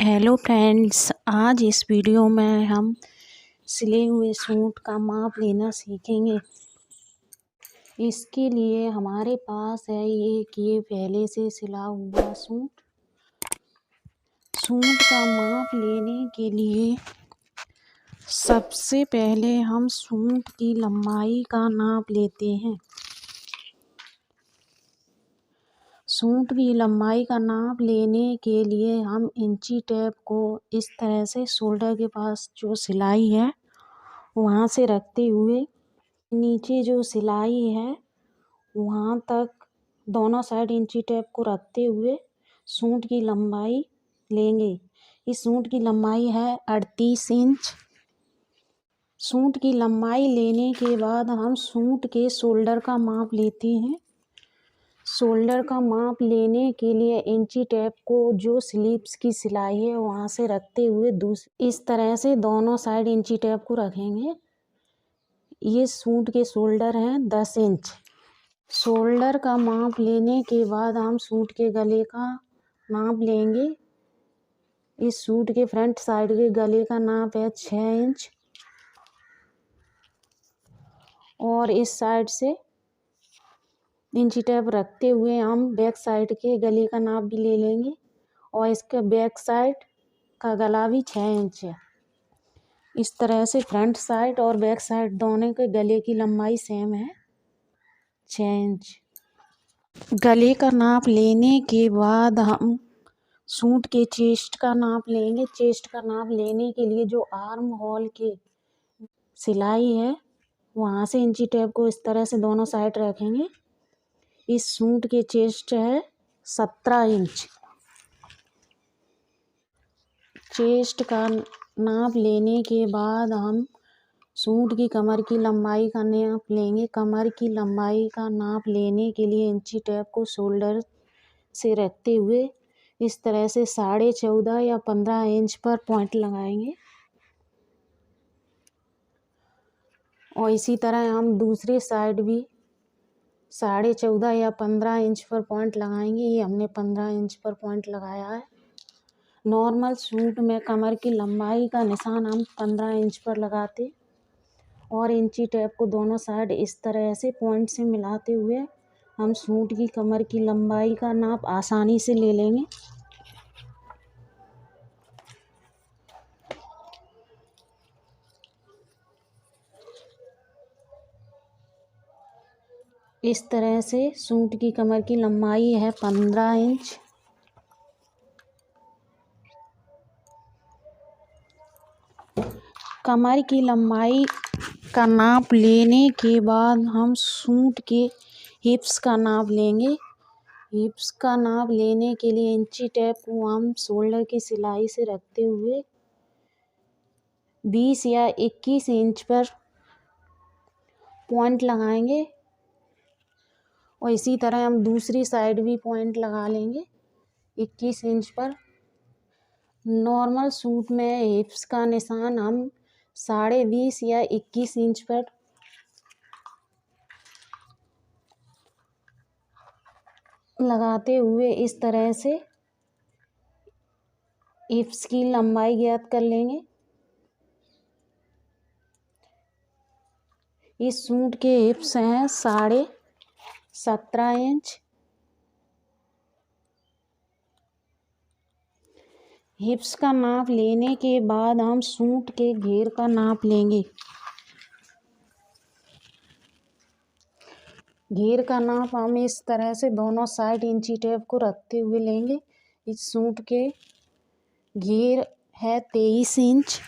Hello friends, आज इस video में हम सिले हुए सूट का माप लेना सीखेंगे। इसके लिए हमारे पास है ये पहले से सिला हुआ सूट का माप लेने के लिए सबसे पहले हम सूट की लंबाई का नाप लेते हैं। सूट की लंबाई का नाप लेने के लिए हम इंची टेप को इस तरह से शोल्डर के पास जो सिलाई है वहाँ से रखते हुए नीचे जो सिलाई है वहाँ तक दोनों साइड इंची टेप को रखते हुए सूट की लंबाई लेंगे। इस सूट की लंबाई है 38 इंच। सूट की लंबाई लेने के बाद हम सूट के शोल्डर का माप लेते हैं। शोल्डर का माप लेने के लिए इंची टेप को जो स्लीव्स की सिलाई है वहाँ से रखते हुए इस तरह से दोनों साइड इंची टेप को रखेंगे। ये सूट के शोल्डर हैं 10 इंच। शोल्डर का माप लेने के बाद हम सूट के गले का नाप लेंगे। इस सूट के फ्रंट साइड के गले का नाप है 6 इंच और इस साइड से इंची टेप रखते हुए हम बैक साइड के गले का नाप भी ले लेंगे और इसके बैक साइड का गला भी 6 इंच है। इस तरह से फ्रंट साइड और बैक साइड दोनों के गले की लंबाई सेम है 6 इंच। गले का नाप लेने के बाद हम सूट के चेस्ट का नाप लेंगे। चेस्ट का नाप लेने के लिए जो आर्म होल के सिलाई है वहाँ से इंची टेप को इस तरह से दोनों साइड रखेंगे। इस सूट के चेस्ट है 17 इंच। चेस्ट का नाप लेने के बाद हम सूट की कमर की लंबाई का नाप लेंगे। कमर की लंबाई का नाप लेने के लिए इंची टेप को शोल्डर से रखते हुए इस तरह से 14.5 या 15 इंच पर पॉइंट लगाएंगे और इसी तरह हम दूसरी साइड भी 14.5 या 15 इंच पर पॉइंट लगाएंगे। ये हमने 15 इंच पर पॉइंट लगाया है। नॉर्मल सूट में कमर की लंबाई का निशान हम 15 इंच पर लगाते और इंची टेप को दोनों साइड इस तरह से पॉइंट से मिलाते हुए हम सूट की कमर की लंबाई का नाप आसानी से ले लेंगे। इस तरह से सूट की कमर की लंबाई है 15 इंच। कमर की लंबाई का नाप लेने के बाद हम सूट के हिप्स का नाप लेंगे। हिप्स का नाप लेने के लिए इंची टेप को हम शोल्डर की सिलाई से रखते हुए 20 या 21 इंच पर पॉइंट लगाएंगे और इसी तरह हम दूसरी साइड भी पॉइंट लगा लेंगे 21 इंच पर। नॉर्मल सूट में हिप्स का निशान हम 20.5 या 21 इंच पर लगाते हुए इस तरह से हिप्स की लंबाई ज्ञात कर लेंगे। इस सूट के हिप्स हैं 17.5 इंच। हिप्स का नाप लेने के बाद हम सूट के घेर का नाप लेंगे। घेर का नाप हम इस तरह से दोनों साइड इंची टेप को रखते हुए लेंगे। इस सूट के घेर है 23 इंच।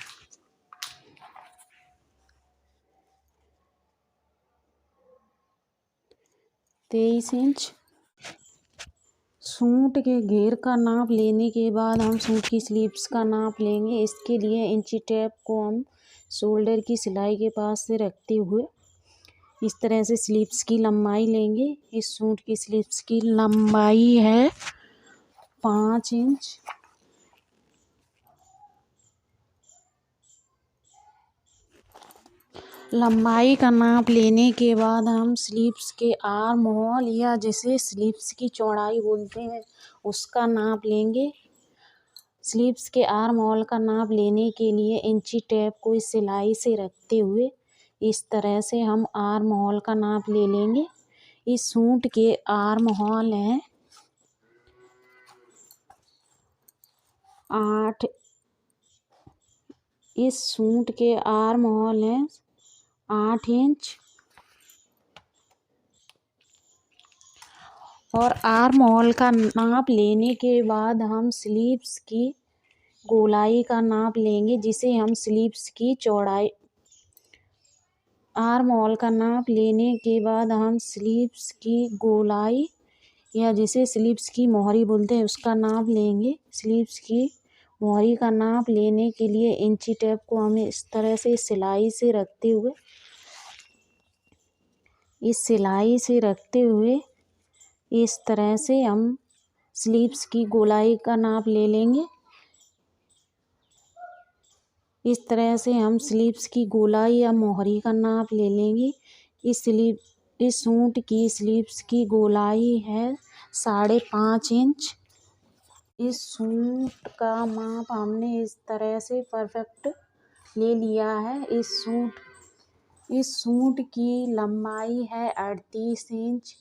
सूट के घेर का नाप लेने के बाद हम सूट की स्लीव्स का नाप लेंगे। इसके लिए इंची टेप को हम शोल्डर की सिलाई के पास से रखते हुए इस तरह से स्लीव्स की लंबाई लेंगे। इस सूट की स्लीव्स की लंबाई है 5 इंच। लंबाई का नाप लेने के बाद हम स्लीव्स के आर्म होल या जिसे स्लीव्स की चौड़ाई बोलते हैं उसका नाप लेंगे। स्लीव्स के आर्म होल का नाप लेने के लिए इंची टेप को इस सिलाई से रखते हुए इस तरह से हम आर्म होल का नाप ले लेंगे। इस सूट के आर्म होल हैं 8। इस सूट के आर्म होल हैं 8 इंच और आर्म होल का नाप लेने के बाद हम स्लीव्स की गोलाई का नाप लेंगे, जिसे हम स्लीव्स की चौड़ाई आर्म होल का नाप लेने के बाद हम स्लीव्स की गोलाई या जिसे स्लीव्स की मोहरी बोलते हैं उसका नाप लेंगे। स्लीव्स की मोहरी का नाप लेने के लिए इंची टेप को हमें इस तरह से सिलाई से रखते हुए इस तरह से हम स्लीव्स की गोलाई का नाप ले लेंगे। इस तरह से हम स्लीव्स की गोलाई या मोहरी का नाप ले लेंगे। इस सूट की स्लीव्स की गोलाई है 5.5 इंच। इस सूट का माप हमने इस तरह से परफेक्ट ले लिया है। इस सूट की लंबाई है 38 इंच,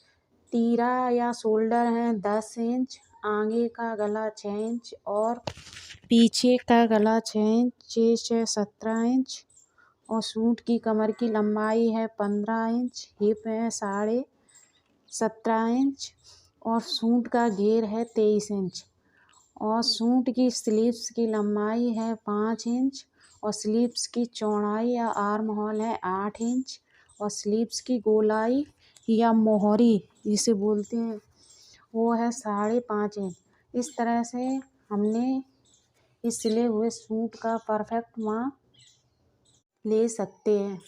तीरा या शोल्डर है 10 इंच, आगे का गला 6 इंच और पीछे का गला 6 इंच, 6 17 इंच और सूट की कमर की लंबाई है 15 इंच, हिप है 17.5 इंच और सूट का घेर है 23 इंच और सूट की स्लीव्स की लंबाई है 5 इंच और स्लीव्स की चौड़ाई या आर्म होल है 8 इंच और स्लीव्स की गोलाई या मोहरी जिसे बोलते हैं वो है 5.5 इंच। इस तरह से हमने इस सिले हुए सूट का परफेक्ट माप ले सकते हैं।